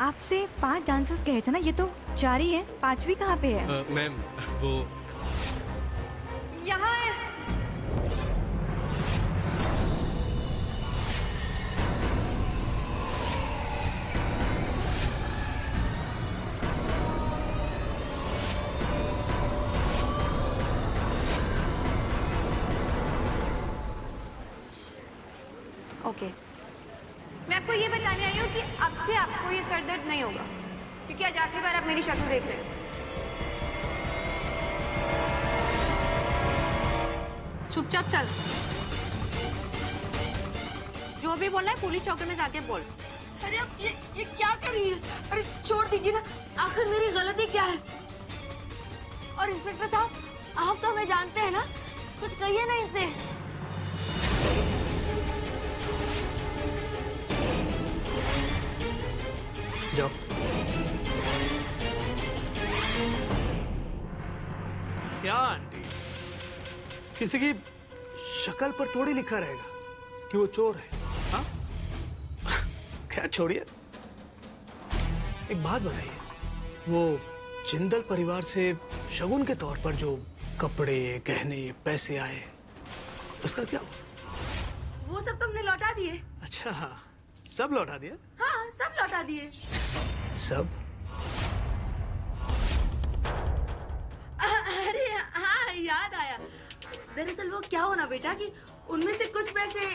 आपसे 5 डांसर्स कहे थे ना, ये तो 4 ही है, 5वीं कहाँ पे है? मैम वो यहाँ है। ओके, मैं आपको ये बताने आई हूँ कि अब से आपको ये सर दर्द नहीं होगा, क्योंकि आज आखिरी बार आप मेरी शक्ल देख रहे हैं। चुपचाप चल, जो भी बोलना है पुलिस चौकी में जाके बोल। अरे अब ये क्या कर रही है? अरे छोड़ दीजिए ना, आखिर मेरी गलती क्या है? और इंस्पेक्टर साहब, आप तो हमें जानते हैं ना, कुछ कहिए ना इनसे। जाओ। क्या आंटी, किसी की शक्ल पर थोड़ी लिखा रहेगा कि वो चोर है। हाँ, क्या छोड़िए, एक बात बताइए, वो जिंदल परिवार से शगुन के तौर पर जो कपड़े, गहने, पैसे आए, उसका क्या हुआ? वो सब तुमने लौटा दिए? अच्छा, सब लौटा दिया? हाँ, सब लौटा दिए। सब? अरे हाँ, याद आया। दरअसल वो क्या हो ना बेटा कि उनमें से कुछ पैसे,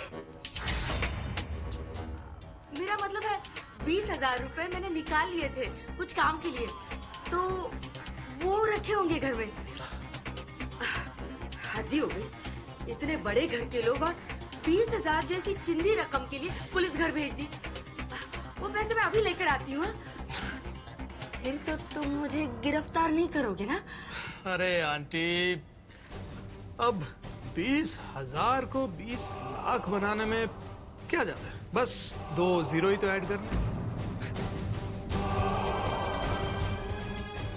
मेरा मतलब है 20,000 रुपए मैंने निकाल लिए थे कुछ काम के लिए, तो वो रखे होंगे घर में। हद ही हो गई, इतने बड़े घर के लोग और 20,000 जैसी चिंदी रकम के लिए पुलिस घर भेज दी। वो पैसे मैं अभी लेकर आती हूँ। फिर तो तुम मुझे गिरफ्तार नहीं करोगे ना? अरे आंटी, अब 20,000 को 20 लाख बनाने में क्या जाता है? बस 2 जीरो ही तो ऐड करना।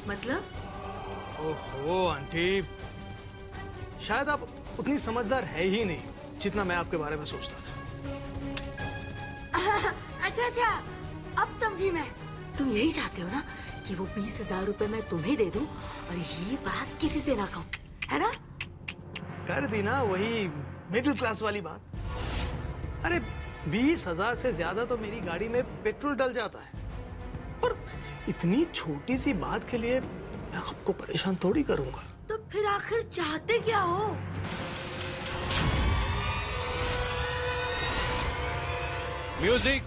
मतलब? ओहो आंटी, शायद आप उतनी समझदार है ही नहीं जितना मैं आपके बारे में सोचता था। अच्छा, अब समझी मैं। तुम यही चाहते हो ना कि वो 20,000 रुपए मैं तुम्हें दे दूं और ये बात किसी से ना कहूं, है ना? कर दी ना वही मिडिल क्लास वाली बात। अरे 20,000 से ज्यादा तो मेरी गाड़ी में पेट्रोल डल जाता है, और इतनी छोटी सी बात के लिए मैं आपको परेशान थोड़ी करूंगा। तो फिर आखिर चाहते क्या हो? Music,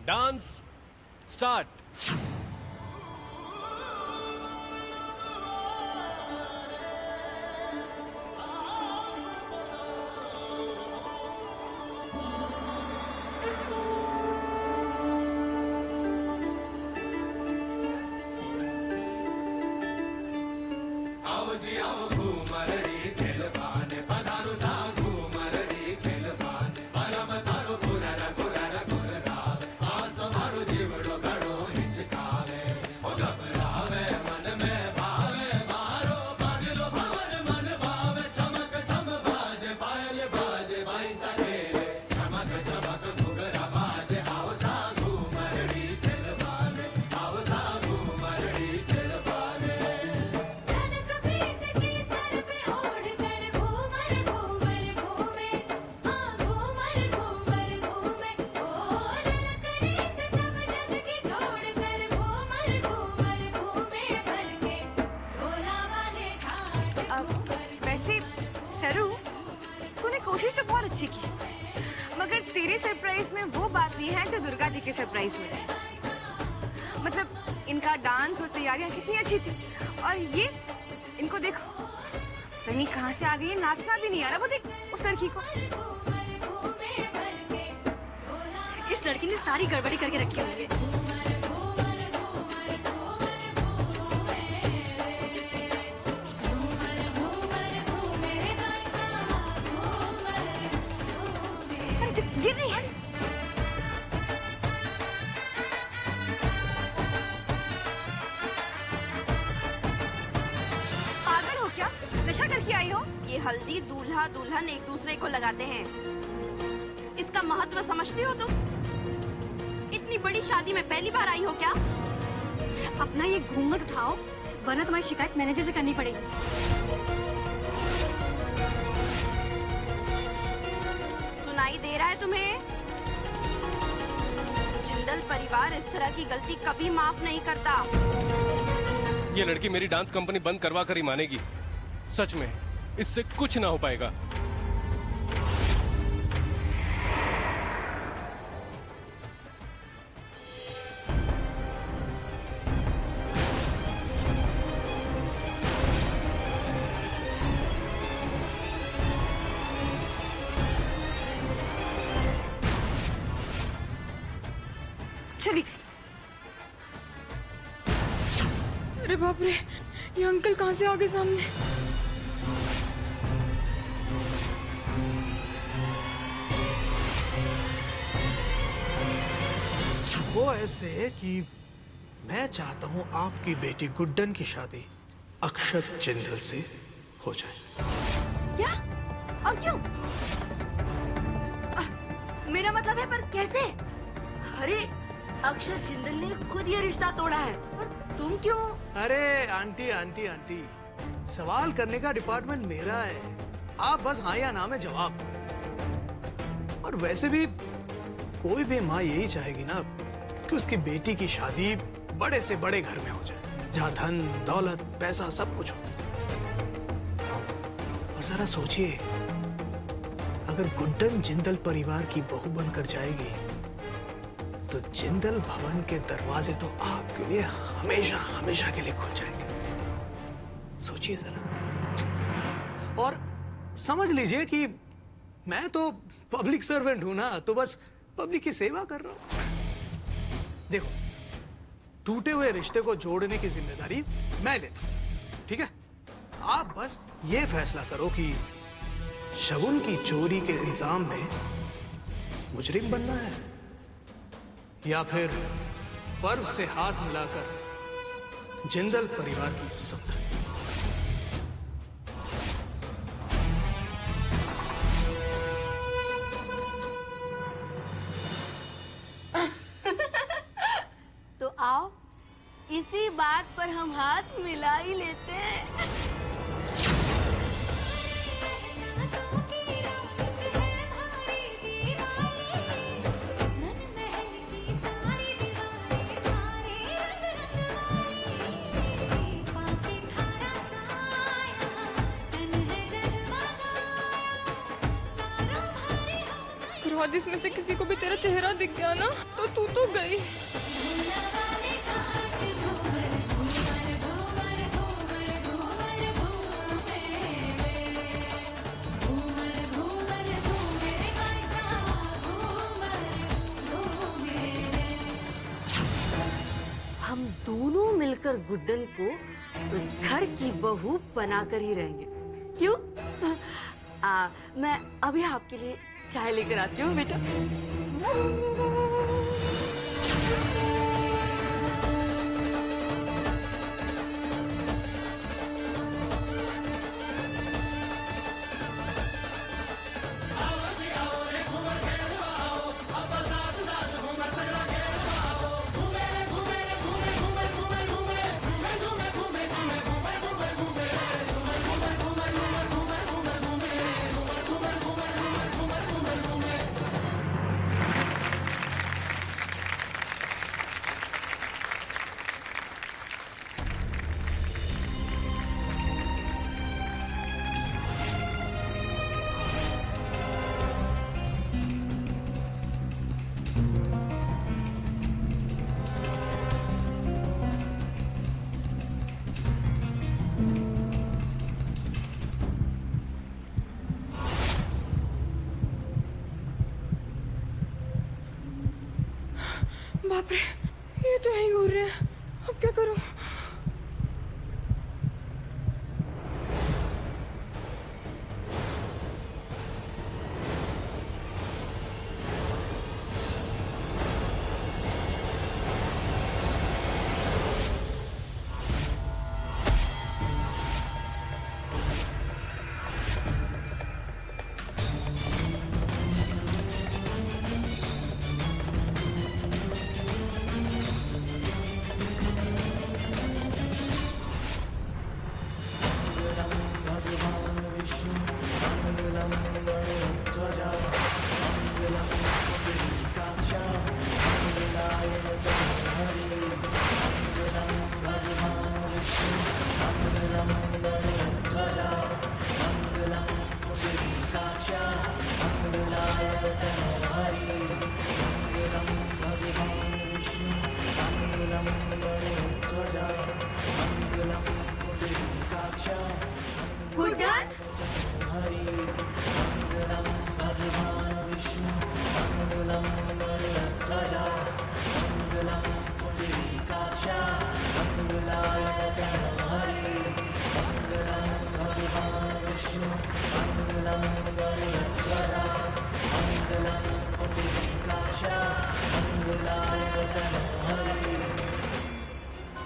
dance, start. वैसे सरू, तूने कोशिश तो बहुत अच्छी की, मगर तेरे सरप्राइज में वो बात नहीं है जो दुर्गा दी के सरप्राइज में है। मतलब इनका डांस और तैयारियां कितनी अच्छी थी, और ये इनको देखो, तनी कहाँ से आ गई है, नाचना भी नहीं आ रहा। वो देख उस लड़की को, इस लड़की ने सारी गड़बड़ी करके रखी हुई है। गिर रही है। पागल हो क्या? नशा करके आई हो? ये हल्दी दूल्हा दुल्हन एक दूसरे को लगाते हैं, इसका महत्व समझती हो तुम? इतनी बड़ी शादी में पहली बार आई हो क्या? अपना ये घूंघट उठाओ, वरना तुम्हारी शिकायत मैनेजर से करनी पड़ेगी। सुनाई दे रहा है तुम्हें? जिंदल परिवार इस तरह की गलती कभी माफ नहीं करता। ये लड़की मेरी डांस कंपनी बंद करवा कर ही मानेगी। सच में इससे कुछ ना हो पाएगा। चली। अरे बाप रे, ये अंकल कहाँ से आ गए सामने? वो ऐसे कि मैं चाहता हूं आपकी बेटी गुड्डन की शादी अक्षत जिंदल से हो जाए। क्या? और क्यों? मेरा मतलब है, पर कैसे? अरे अक्षत जिंदल ने खुद ये रिश्ता तोड़ा है, और तुम क्यों? अरे आंटी आंटी आंटी, सवाल करने का डिपार्टमेंट मेरा है, आप बस हाँ या ना में जवाब दो। और वैसे भी कोई भी माँ यही चाहेगी ना कि उसकी बेटी की शादी बड़े से बड़े घर में हो जाए, जहाँ धन दौलत पैसा सब कुछ हो। और जरा सोचिए, अगर गुड्डन जिंदल परिवार की बहू बनकर जाएगी तो जिंदल भवन के दरवाजे तो आपके लिए हमेशा हमेशा के लिए खुल जाएंगे। सोचिए जरा। और समझ लीजिए कि मैं तो पब्लिक सर्वेंट हूं ना, तो बस पब्लिक की सेवा कर रहा हूं। देखो, टूटे हुए रिश्ते को जोड़ने की जिम्मेदारी मैं लेता हूं, ठीक है? आप बस ये फैसला करो कि शगुन की चोरी के इल्जाम में मुजरिम बनना है या फिर पर्व से हाथ मिलाकर जिंदल परिवार की संपत्ति। तो आओ, इसी बात पर हम हाथ मिला ही लेते हैं। जिसमें से किसी को भी तेरा चेहरा दिख गया ना, तो तू तो गई। हम दोनों मिलकर गुड्डन को उस घर की बहू बनाकर ही रहेंगे, क्यों? मैं अभी आपके लिए चाय लेकर आती हूँ बेटा। बाप रे, ये तो यहीं घूर रहे हैं। अब क्या करूं?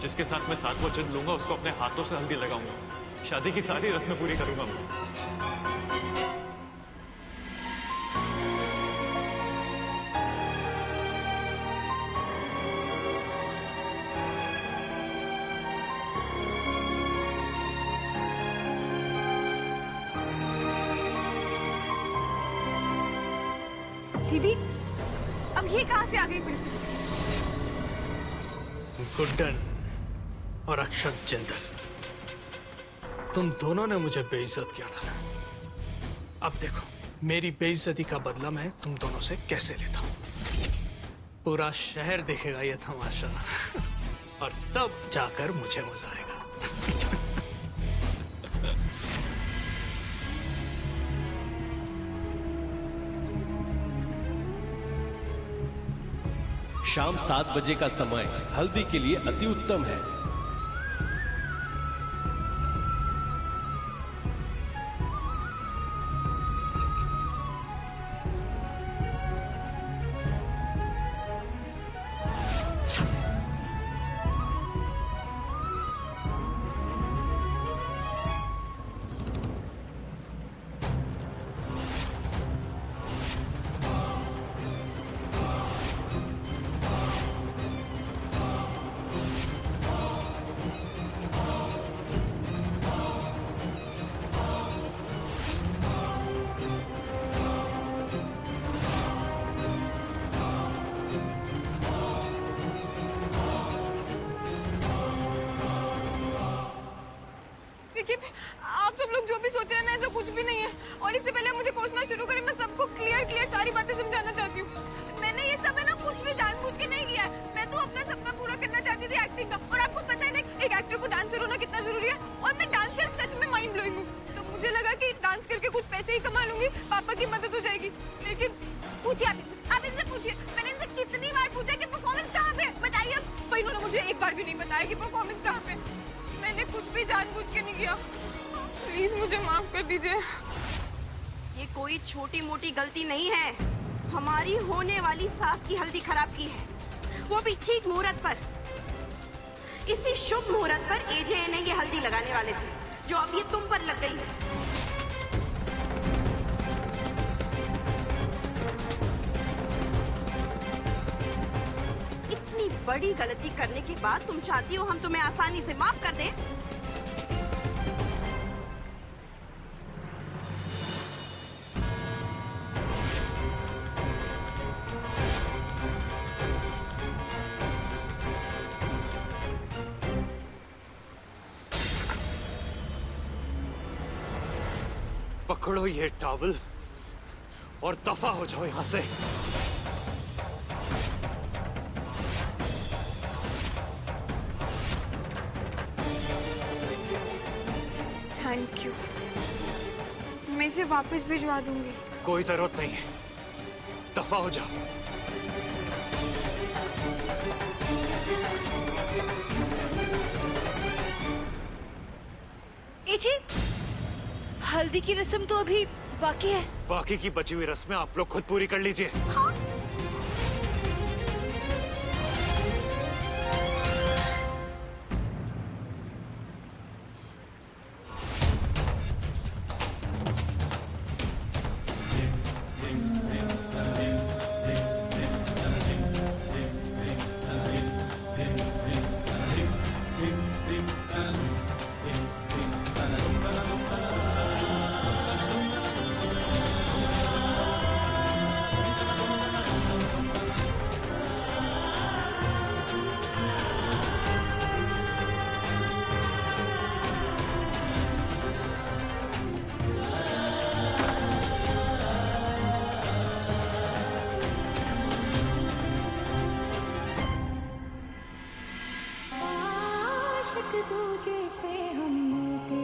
जिसके साथ मैं 7 वचन लूंगा उसको अपने हाथों से हल्दी लगाऊंगा। शादी की सारी रस्में पूरी करूंगा मैं। दीदी अब ये कहां से आ गई फिर से? गुड्डन और अक्षत जिंदल, तुम दोनों ने मुझे बेइज्जत किया था। अब देखो मेरी बेइज्जती का बदला मैं तुम दोनों से कैसे लेता हूं। पूरा शहर देखेगा ये तमाशा और तब जाकर मुझे मजा आएगा। शाम 7 बजे का समय हल्दी के लिए अति उत्तम है। देखिए आप सब लोग जो भी सोच रहे हैं ना ऐसा कुछ भी नहीं है। और इससे पहले मुझे कोसना शुरू करें, मैं सबको क्लियर सारी बातें समझाना चाहती हूँ। मैंने ये सब है ना कुछ भी जानबूझ के नहीं किया है। मैं तो अपना सपना पूरा करना चाहती थी एक्टिंग का। और आपको पता है ना एक एक्टर को डांसर होना कितना जरूरी है। और मैं डांसर सच में माइंड ब्लोइंग हूँ। तो मुझे लगा कि डांस करके कुछ पैसे ही कमा लूंगी, पापा की मदद हो जाएगी। लेकिन पूछिए आप इनसे पूछिए, मैंने इनसे कितनी बार पूछा कि परफॉर्मेंस कहाँ पे बताइए। पर इन्होंने मुझे एक बार भी नहीं बताया कि परफॉर्मेंस कहाँ पे। मैंने कुछ भी जानबूझ के नहीं किया। प्लीज मुझे माफ कर दीजिए। ये कोई छोटी मोटी गलती नहीं है। हमारी होने वाली सास की हल्दी खराब की है, वो भी ठीक मुहूर्त पर। इसी शुभ मुहूर्त पर एजे ने ये हल्दी लगाने वाले थे, जो अब ये तुम पर लग गई है। इतनी बड़ी गलती करने के बाद तुम चाहती हो हम तुम्हें आसानी से माफ कर दें? पकड़ो ये टॉवल और दफा हो जाओ यहां से। थैंक यू, मैं इसे वापस भिजवा दूंगी। कोई जरूरत नहीं है, दफा हो जाओ। एजी, हल्दी की रस्म तो अभी बाकी है। बाकी की बची हुई रस्में आप लोग खुद पूरी कर लीजिए। हाँ? तुझे से हम मिलते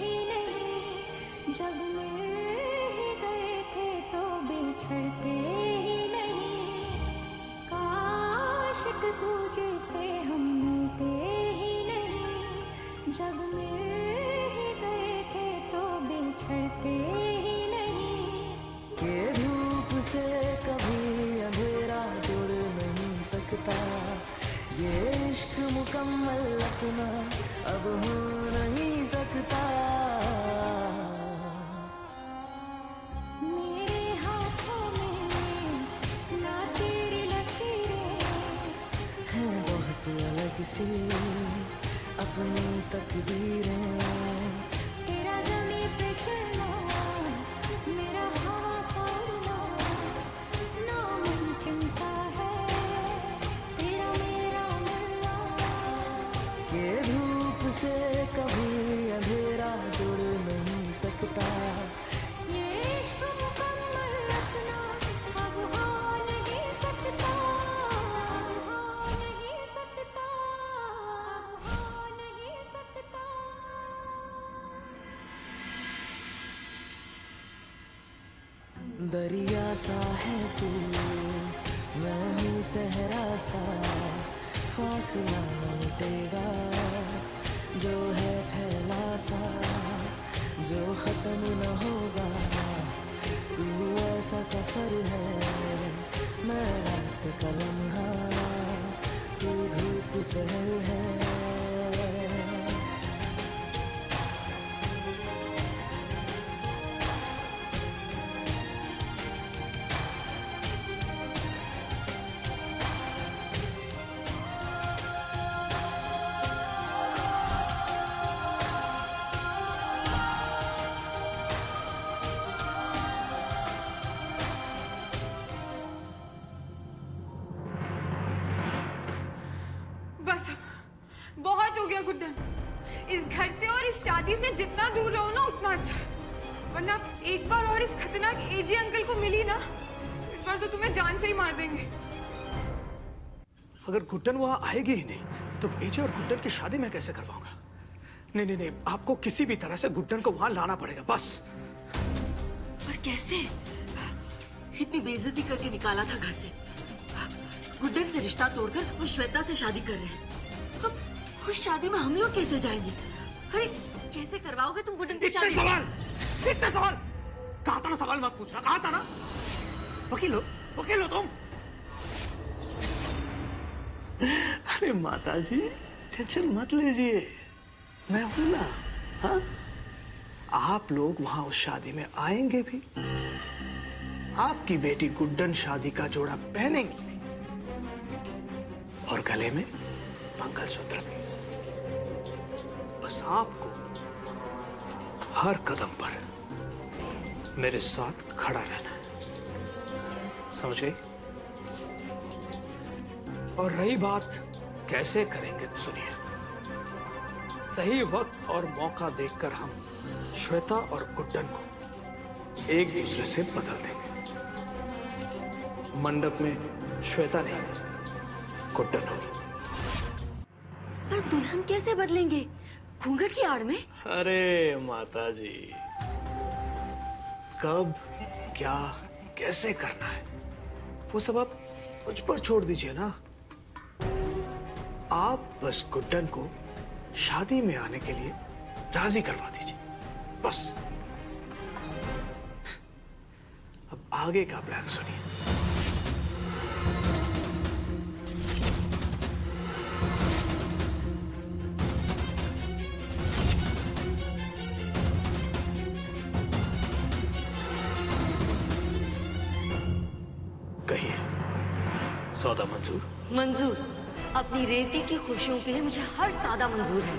ही नहीं, जब मिल ही गए थे तो बिछड़ते ही नहीं। काश कि तुझे से हम मिलते ही नहीं, जब मिल ही गए थे तो बिछड़ते ही नहीं। ये धूप से कभी अंधेरा जुड़ नहीं सकता, ये इश्क मुकम्मल अपना अब हो नहीं सकता। मेरे हाथों में ना तेरी लकीरें हैं बहुत अलग सी अपनी तकदीरें। तेरा ज़मीं पे चलना मेरा हवा सा उड़ना नामुमकिन सा है तेरा मेरा मिलना। ये धूप से कभी अंधेरा जुड़ नहीं सकता। ये इश्क मुकम्मल अपना अब हो नहीं सकता, अब हो नहीं सकता, अब हो नहीं सकता। दरिया सा है तू मैं हूँ सहरा सा, फासला न मिटेगा जो है फैला सा, जो खत्म न होगा। तू ऐसा सफर है मैं रात का लम्हा, तू धूप सहर है। बस बहुत हो गया गुड्डन। इस घर से और इस शादी से जितना दूर रहो ना उतना अच्छा है। वरना एक बार और इस खतरनाक एजी अंकल को मिली ना, इस बार तो तुम्हें जान से ही मार देंगे। अगर गुड्डन वहां आएगी ही नहीं तो एजे और गुड्डन की शादी मैं कैसे करवाऊंगा? नहीं नहीं नहीं, आपको किसी भी तरह से गुड्डन को वहां लाना पड़ेगा बस। पर कैसे? इतनी बेइज्जती करके निकाला था घर से, गुड्डन से रिश्ता तोड़कर वो श्वेता से शादी कर रहे हैं। अब उस शादी में हम लोग कैसे जाएंगे? अरे कैसे करवाओगे तुम गुड्डन की शादी? इतने सवाल कहा था ना, सवाल मत पूछना, कहा था ना। वकील हो तुम। अरे माता जी टेंशन मत लीजिए, मैं हूं ना। हाँ, आप लोग वहां उस शादी में आएंगे भी, आपकी बेटी गुड्डन शादी का जोड़ा पहनेंगी और गले में मंगलसूत्र भी। बस आपको हर कदम पर मेरे साथ खड़ा रहना है, समझ गई? और रही बात कैसे करेंगे तो सुनिए, सही वक्त और मौका देखकर हम श्वेता और गुड्डन को एक दूसरे से बदल देंगे। मंडप में श्वेता नहीं गुड्डन होगी। पर दुल्हन कैसे बदलेंगे? घूंघट की आड़ में? अरे माता जी, कब क्या कैसे करना है वो सब आप मुझ पर छोड़ दीजिए ना। आप बस गुड्डन को शादी में आने के लिए राजी करवा दीजिए बस। अब आगे का प्लान सुनिए। कहिए, सौदा मंजूर? मंजूर। अपनी रेती की खुशियों के लिए मुझे हर सौदा मंजूर है।